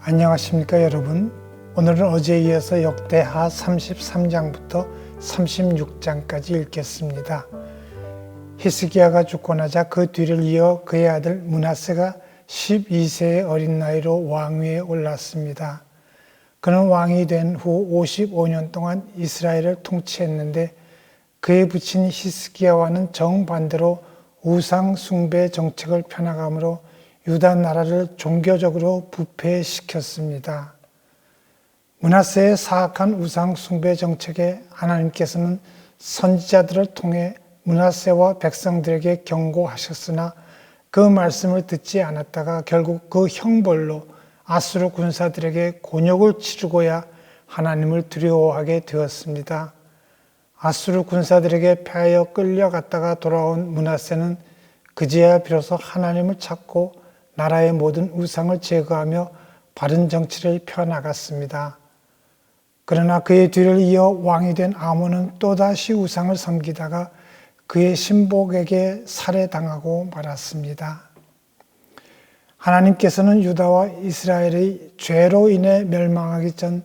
안녕하십니까 여러분. 오늘은 어제에 이어서 역대하 33장부터 36장까지 읽겠습니다. 히스기야가 죽고 나자 그 뒤를 이어 그의 아들 므낫세가 12세의 어린 나이로 왕위에 올랐습니다. 그는 왕이 된 후 55년 동안 이스라엘을 통치했는데 그의 부친 히스기야와는 정반대로 우상 숭배 정책을 펴나가므로 유다 나라를 종교적으로 부패시켰습니다. 므낫세의 사악한 우상 숭배 정책에 하나님께서는 선지자들을 통해 므낫세와 백성들에게 경고하셨으나 그 말씀을 듣지 않았다가 결국 그 형벌로 아수르 군사들에게 곤욕을 치르고야 하나님을 두려워하게 되었습니다. 아수르 군사들에게 패하여 끌려갔다가 돌아온 므낫세는 그제야 비로소 하나님을 찾고 나라의 모든 우상을 제거하며 바른 정치를 펴나갔습니다. 그러나 그의 뒤를 이어 왕이 된 아몬은 또다시 우상을 섬기다가 그의 신복에게 살해당하고 말았습니다. 하나님께서는 유다와 이스라엘의 죄로 인해 멸망하기 전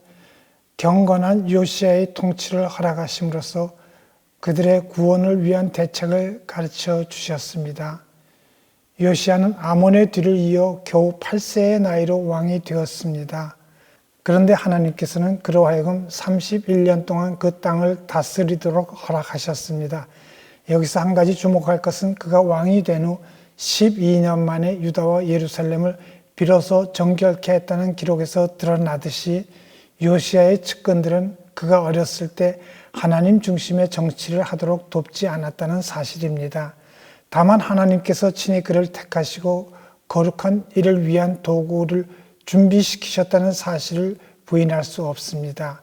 경건한 요시야의 통치를 허락하심으로써 그들의 구원을 위한 대책을 가르쳐 주셨습니다. 요시야는 아몬의 뒤를 이어 겨우 8세의 나이로 왕이 되었습니다. 그런데 하나님께서는 그로 하여금 31년 동안 그 땅을 다스리도록 허락하셨습니다. 여기서 한 가지 주목할 것은 그가 왕이 된 후 12년 만에 유다와 예루살렘을 비로소 정결케 했다는 기록에서 드러나듯이 요시야의 측근들은 그가 어렸을 때 하나님 중심의 정치를 하도록 돕지 않았다는 사실입니다. 다만 하나님께서 친히 그를 택하시고 거룩한 일을 위한 도구를 준비시키셨다는 사실을 부인할 수 없습니다.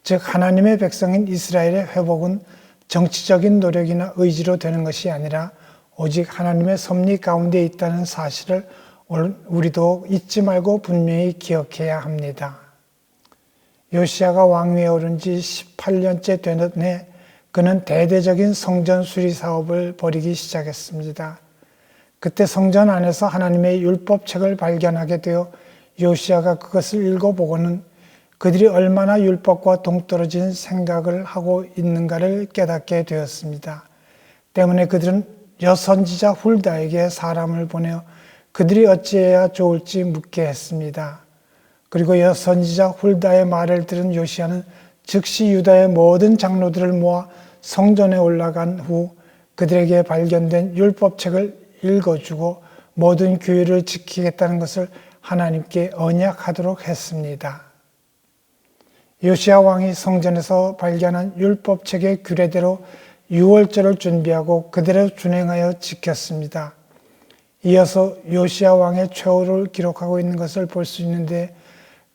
즉 하나님의 백성인 이스라엘의 회복은 정치적인 노력이나 의지로 되는 것이 아니라 오직 하나님의 섭리 가운데 있다는 사실을 우리도 잊지 말고 분명히 기억해야 합니다. 요시야가 왕위에 오른 지 18년째 되는 해 그는 대대적인 성전 수리 사업을 벌이기 시작했습니다. 그때 성전 안에서 하나님의 율법책을 발견하게 되어 요시야가 그것을 읽어보고는 그들이 얼마나 율법과 동떨어진 생각을 하고 있는가를 깨닫게 되었습니다. 때문에 그들은 여선지자 훌다에게 사람을 보내어 그들이 어찌해야 좋을지 묻게 했습니다. 그리고 여선지자 훌다의 말을 들은 요시야는 즉시 유다의 모든 장로들을 모아 성전에 올라간 후 그들에게 발견된 율법책을 읽어주고 모든 규율을 지키겠다는 것을 하나님께 언약하도록 했습니다. 요시야 왕이 성전에서 발견한 율법책의 규례대로 유월절을 준비하고 그대로 준행하여 지켰습니다. 이어서 요시야 왕의 최후를 기록하고 있는 것을 볼 수 있는데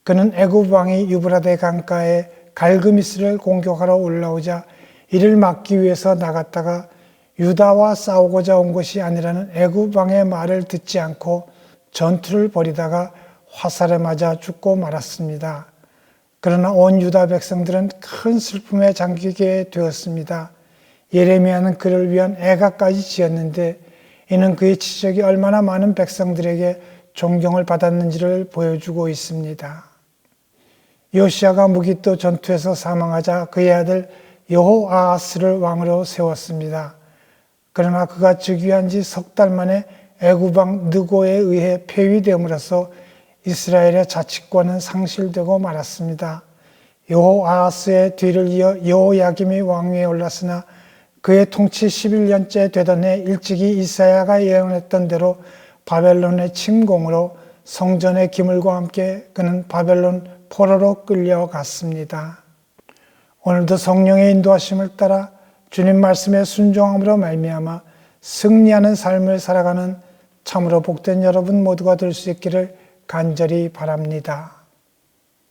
그는 애굽 왕이 유브라데 강가에 갈그미스를 공격하러 올라오자 이를 막기 위해서 나갔다가 유다와 싸우고자 온 것이 아니라는 애굽 왕의 말을 듣지 않고 전투를 벌이다가 화살에 맞아 죽고 말았습니다. 그러나 온 유다 백성들은 큰 슬픔에 잠기게 되었습니다. 예레미야는 그를 위한 애가까지 지었는데 이는 그의 치적이 얼마나 많은 백성들에게 존경을 받았는지를 보여주고 있습니다. 요시야가 무기또 전투에서 사망하자 그의 아들 여호아하스를 왕으로 세웠습니다. 그러나 그가 즉위한 지 석 달 만에 애굽 왕 느고에 의해 폐위됨으로써 이스라엘의 자치권은 상실되고 말았습니다. 여호아하스의 뒤를 이어 여호야김이 왕위에 올랐으나 그의 통치 11년째 되던 해 일찍이 이사야가 예언했던 대로 바벨론의 침공으로 성전의 기물과 함께 그는 바벨론 포로로 끌려갔습니다. 오늘도 성령의 인도하심을 따라 주님 말씀에 순종함으로 말미암아 승리하는 삶을 살아가는 참으로 복된 여러분 모두가 될 수 있기를 간절히 바랍니다.